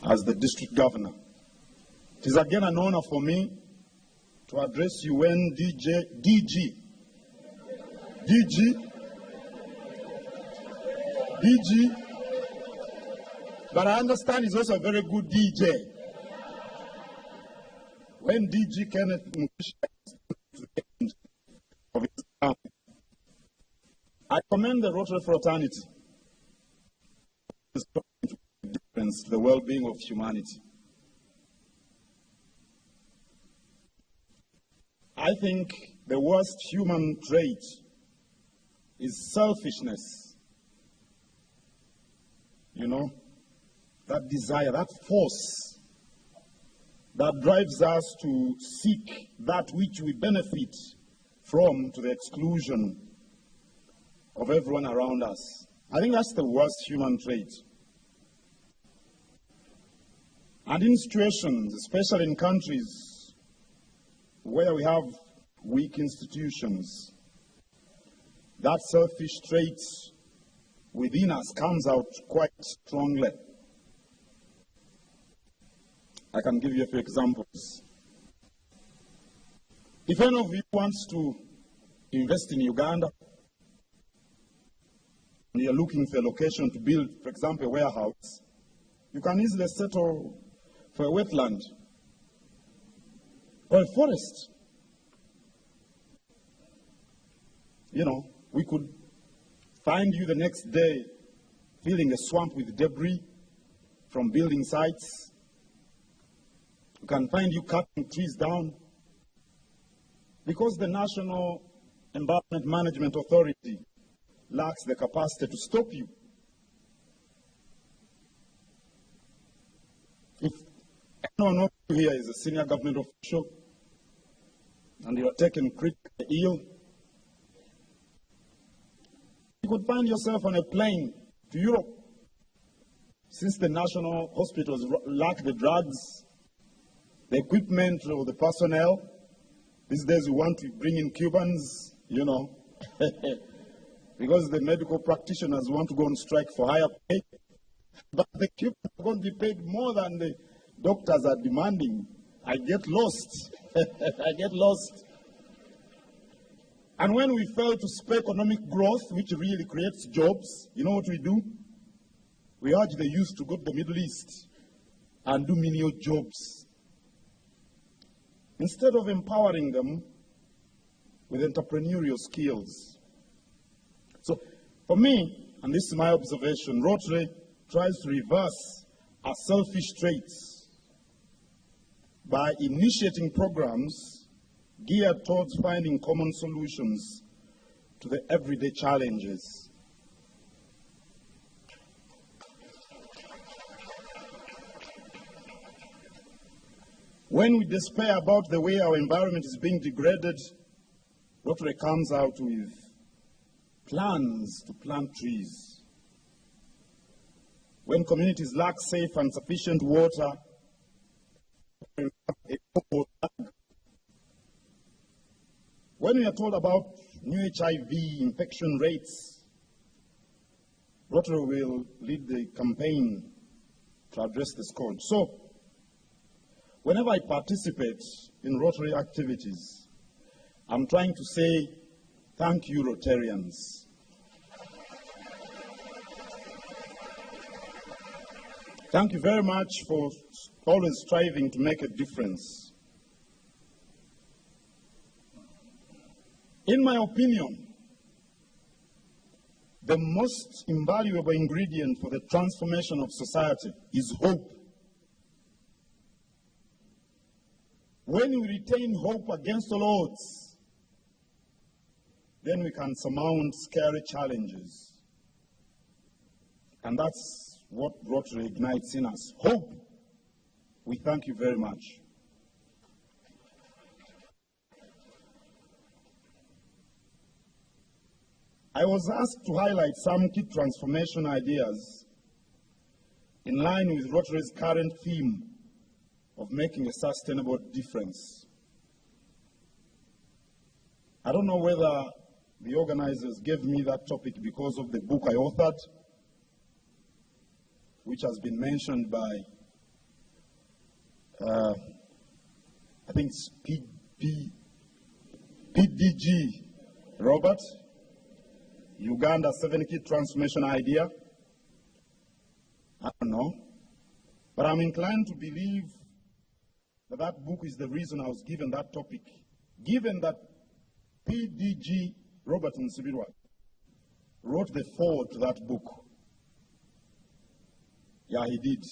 as the district governor. It is again an honor for me to address you when DG, but I understand he's also a very good DJ. When DG Kenneth of his family, I commend the Rotary Fraternity to the well-being of humanity. I think the worst human trait is selfishness. You know, that desire, that force that drives us to seek that which we benefit from to the exclusion of everyone around us. I think that's the worst human trait. And in situations, especially in countries where we have weak institutions, that selfish trait within us comes out quite strongly. I can give you a few examples. If any of you wants to invest in Uganda, and you're looking for a location to build, for example, a warehouse, you can easily settle for a wetland or a forest. You know, we could find you the next day filling a swamp with debris from building sites. We can find you cutting trees down because the National Environment Management Authority lacks the capacity to stop you. If anyone of you here is a senior government official and you are taken critically ill, you could find yourself on a plane to Europe. Since the national hospitals lack the drugs, the equipment, or the personnel, these days we want to bring in Cubans, you know, because the medical practitioners want to go on strike for higher pay. But the Cubans are going to be paid more than the doctors are demanding. I get lost. I get lost. And when we fail to spur economic growth, which really creates jobs, you know what we do? We urge the youth to go to the Middle East and do menial jobs, instead of empowering them with entrepreneurial skills. So, for me, and this is my observation, Rotary tries to reverse our selfish traits by initiating programs geared towards finding common solutions to the everyday challenges. When we despair about the way our environment is being degraded, Rotary comes out with plans to plant trees. When communities lack safe and sufficient water, when we are told about new HIV infection rates, Rotary will lead the campaign to address the scourge. So, whenever I participate in Rotary activities, I'm trying to say, thank you, Rotarians. Thank you very much for always striving to make a difference. In my opinion, the most invaluable ingredient for the transformation of society is hope. When we retain hope against all odds, then we can surmount scary challenges. And that's what Rotary ignites in us. Hope. We thank you very much. I was asked to highlight some key transformation ideas in line with Rotary's current theme of making a sustainable difference. I don't know whether the organizers gave me that topic because of the book I authored, which has been mentioned by I think it's PDG, Robert, Uganda 7-key transformation idea. I don't know. But I'm inclined to believe that that book is the reason I was given that topic. Given that PDG, Robert Nsibirwa, wrote the foreword to that book. Yeah, he did.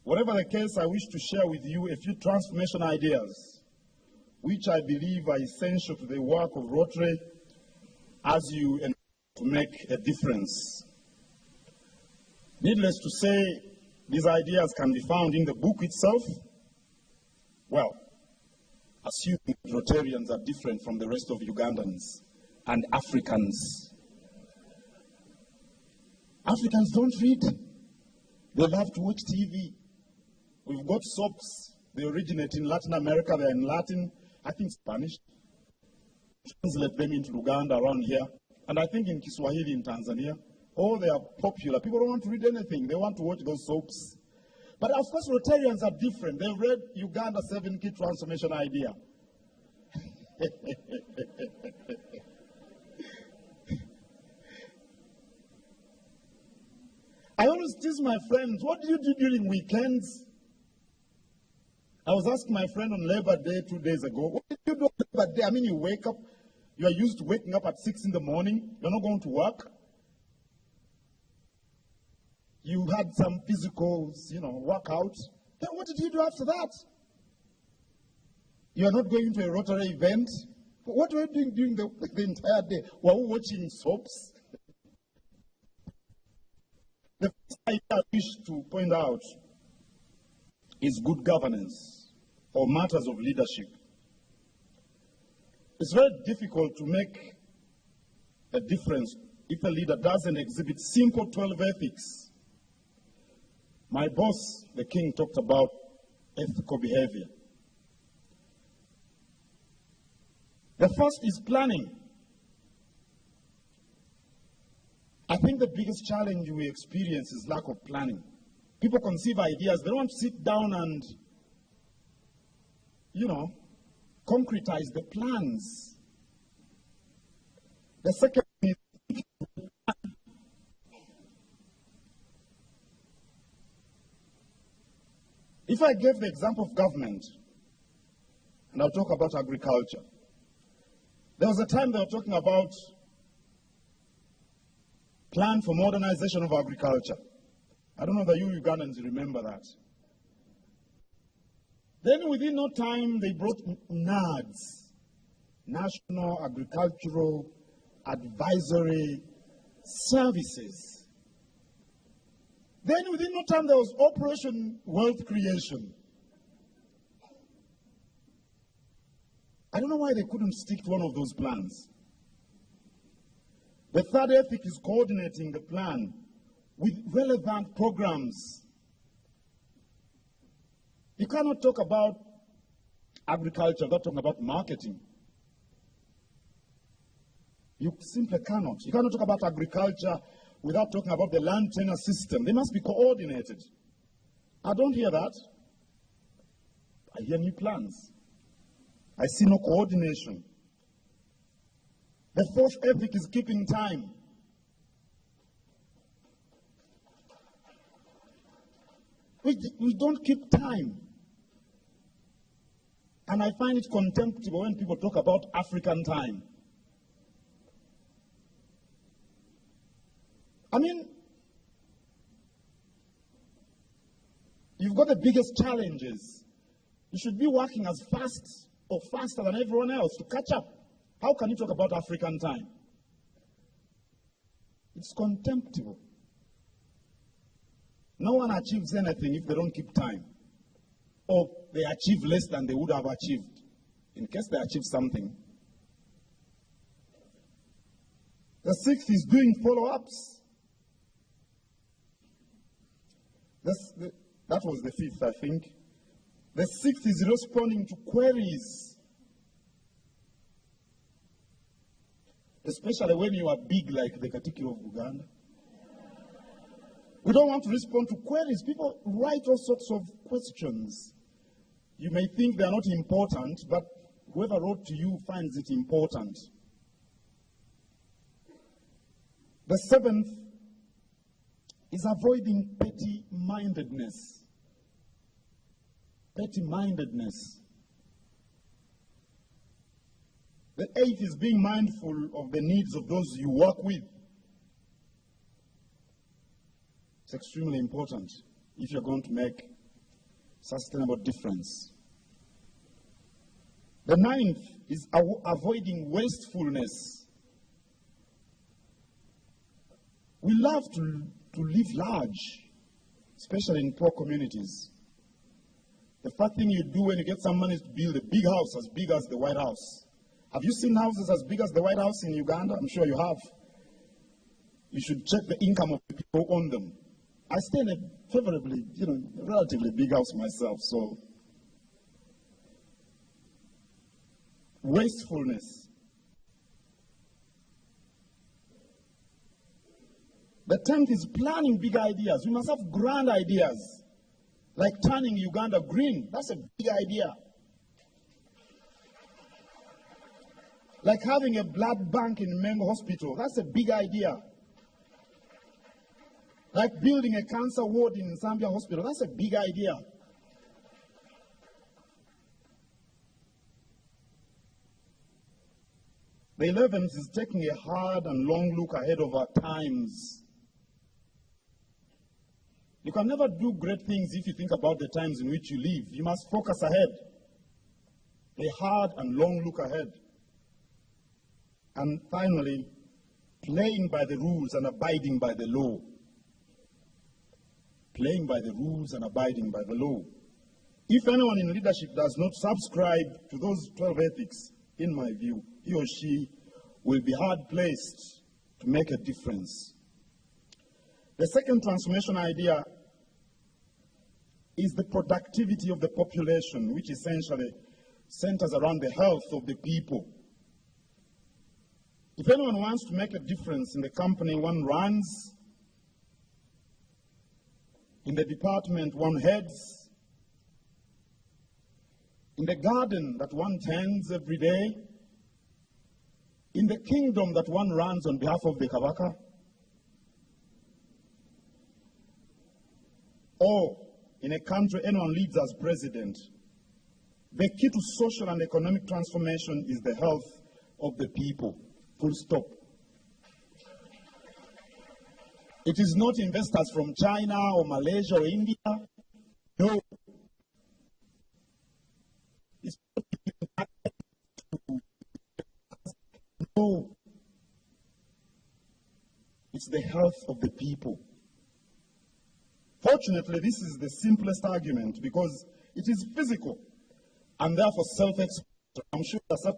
Whatever the case, I wish to share with you a few transformation ideas, which I believe are essential to the work of Rotary as you endeavor to make a difference. Needless to say, these ideas can be found in the book itself. Well, assuming Rotarians are different from the rest of Ugandans and Africans. Africans don't read. They love to watch TV. We've got soaps. They originate in Latin America. They're in Latin, I think Spanish. Translate them into Luganda around here. And I think in Kiswahili in Tanzania. Oh, they are popular. People don't want to read anything. They want to watch those soaps. But of course, Rotarians are different. They've read Uganda 7-key transformation idea. I always tease my friends, what do you do during weekends? I was asking my friend on Labor Day 2 days ago, what did you do on Labor Day? I mean, you wake up, you are used to waking up at 6 in the morning, you're not going to work. You had some physical, workout. Then what did you do after that? You are not going to a Rotary event. What were you doing during the entire day? Were you watching soaps? The first idea I wish to point out is good governance or matters of leadership. It's very difficult to make a difference if a leader doesn't exhibit simple 12 ethics. My boss, the king, talked about ethical behavior. The first is planning. I think the biggest challenge we experience is lack of planning. People conceive ideas. They don't want to sit down and, concretize the plans. The second is if I gave the example of government, and I'll talk about agriculture. There was a time they were talking about plan for modernization of agriculture. I don't know that you Ugandans remember that. Then within no time, they brought NAADS, National Agricultural Advisory Services. Then within no time, there was Operation Wealth Creation. I don't know why they couldn't stick to one of those plans. The third ethic is coordinating the plan with relevant programs. You cannot talk about agriculture without talking about marketing. You simply cannot. You cannot talk about agriculture without talking about the land tenure system. They must be coordinated. I don't hear that. I hear new plans. I see no coordination. The fourth ethic is keeping time. We don't keep time. And I find it contemptible when people talk about African time. I mean, you've got the biggest challenges. You should be working as fast or faster than everyone else to catch up. How can you talk about African time? It's contemptible. No one achieves anything if they don't keep time. Or they achieve less than they would have achieved, in case they achieve something. The sixth is doing follow-ups. That was the fifth, I think. The sixth is responding to queries. Especially when you are big like the Katikiro of Uganda. We don't want to respond to queries. People write all sorts of questions. You may think they are not important, but whoever wrote to you finds it important. The seventh is avoiding petty-mindedness. Petty-mindedness. The eighth is being mindful of the needs of those you work with. It's extremely important if you're going to make sustainable difference. The ninth is avoiding wastefulness. We love to live large, especially in poor communities. The first thing you do when you get some money is to build a big house as big as the White House. Have you seen houses as big as the White House in Uganda? I'm sure you have. You should check the income of the people who own them. I stay in a favorably, relatively big house myself, so. Wastefulness. The 10th is planning big ideas. We must have grand ideas, like turning Uganda green. That's a big idea. Like having a blood bank in Mengo Hospital. That's a big idea. Like building a cancer ward in Zambia Hospital. That's a big idea. The 11th is taking a hard and long look ahead of our times. You can never do great things if you think about the times in which you live. You must focus ahead. A hard and long look ahead. And finally, playing by the rules and abiding by the law. Playing by the rules and abiding by the law. If anyone in leadership does not subscribe to those 12 ethics, in my view, he or she will be hard-placed to make a difference. The second transformation idea is the productivity of the population, which essentially centers around the health of the people. If anyone wants to make a difference in the company one runs, in the department one heads, in the garden that one tends every day, in the kingdom that one runs on behalf of the Kabaka, or in a country anyone leads as president, the key to social and economic transformation is the health of the people. Full stop. It is not investors from China or Malaysia or India. No. It's no. It's the health of the people. Fortunately, this is the simplest argument because it is physical and therefore self-explanatory. I'm sure that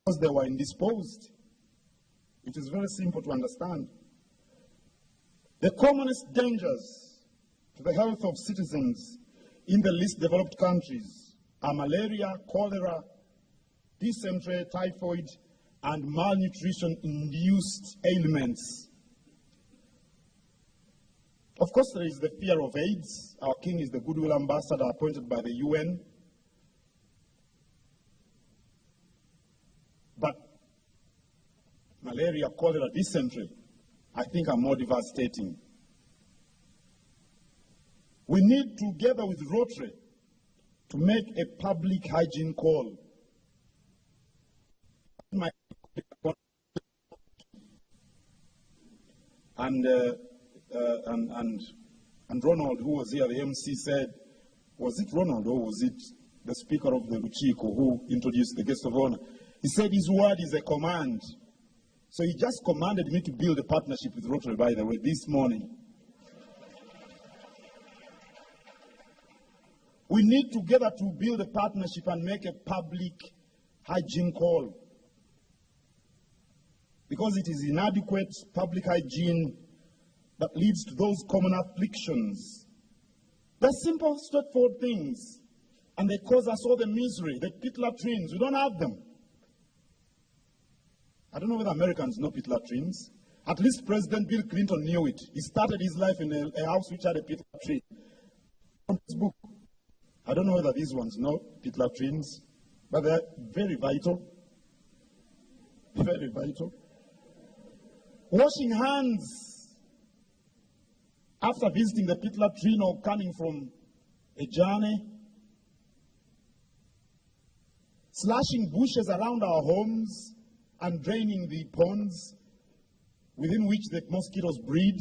because they were indisposed. It is very simple to understand. The commonest dangers to the health of citizens in the least developed countries are malaria, cholera, dysentery, typhoid, and malnutrition-induced ailments. Of course, there is the fear of AIDS. Our king is the goodwill ambassador appointed by the UN. But malaria, cholera, dysentery, I think are more devastating. We need, together with Rotary, to make a public hygiene call. And Ronald, who was here, the MC, said, was it Ronald or was it the Speaker of the Luchiko who introduced the guest of honor? He said his word is a command. So he just commanded me to build a partnership with Rotary, by the way, this morning. We need together to build a partnership and make a public hygiene call. Because it is inadequate public hygiene that leads to those common afflictions. They're simple, straightforward things. And they cause us all the misery, the pit latrines. We don't have them. I don't know whether Americans know pit latrines. At least President Bill Clinton knew it. He started his life in a house which had a peat tree. From this book, I don't know whether these ones know peat latrines, but they're very vital. Very vital. Washing hands after visiting the peat latrine or coming from a journey. Slashing bushes around our homes and draining the ponds within which the mosquitoes breed.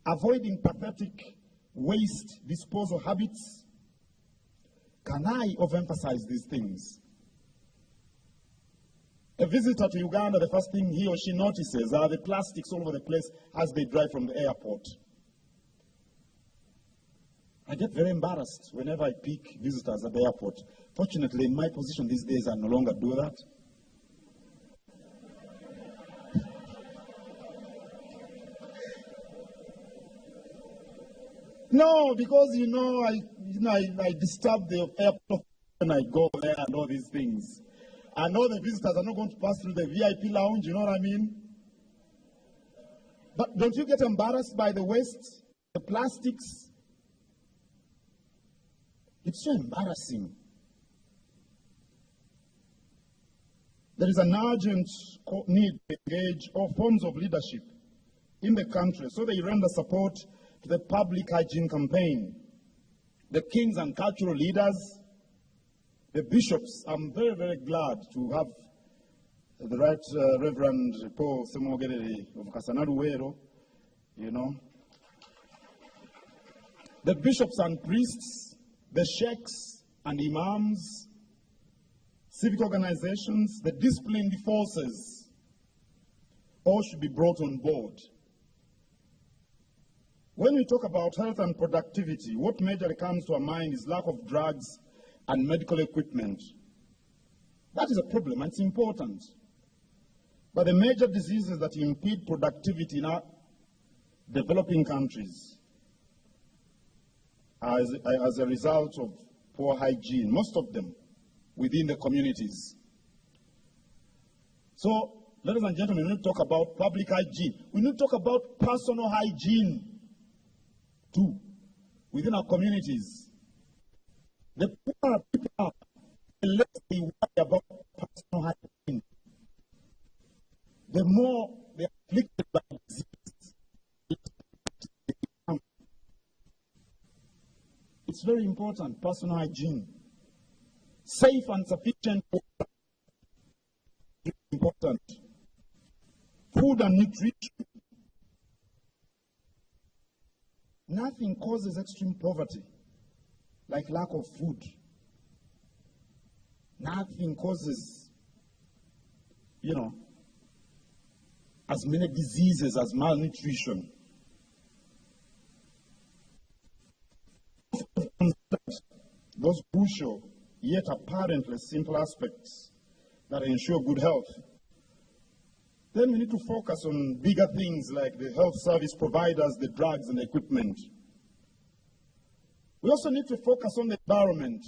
Avoiding pathetic waste disposal habits. Can I overemphasize these things? A visitor to Uganda, the first thing he or she notices are the plastics all over the place as they drive from the airport. I get very embarrassed whenever I pick visitors at the airport. Fortunately, in my position these days, I no longer do that. No, because I disturb the airport when I go there and all these things. I know the visitors are not going to pass through the VIP lounge, you know what I mean? But don't you get embarrassed by the waste, the plastics? It's so embarrassing. There is an urgent need to engage all forms of leadership in the country so they render support to the public hygiene campaign. The kings and cultural leaders, the bishops, I'm very, very glad to have the Right Reverend Paul Semogereri of Kasanaruwero, you know. The bishops and priests, the sheikhs and imams, civic organizations, the disciplined forces, all should be brought on board. When we talk about health and productivity, what majorly comes to our mind is lack of drugs and medical equipment. That is a problem, and it's important. But the major diseases that impede productivity in our developing countries are as a result of poor hygiene, most of them within the communities. So, ladies and gentlemen, we need to talk about public hygiene. We need to talk about personal hygiene too, within our communities. The poorer people are, the less they worry about personal hygiene, the more they are afflicted by disease. It's very important, personal hygiene. Safe and sufficient water is important. Food and nutrition. Nothing causes extreme poverty like lack of food. Nothing causes, as many diseases as malnutrition. Those crucial, yet apparently simple aspects that ensure good health. Then we need to focus on bigger things like the health service providers, the drugs and the equipment. We also need to focus on the environment.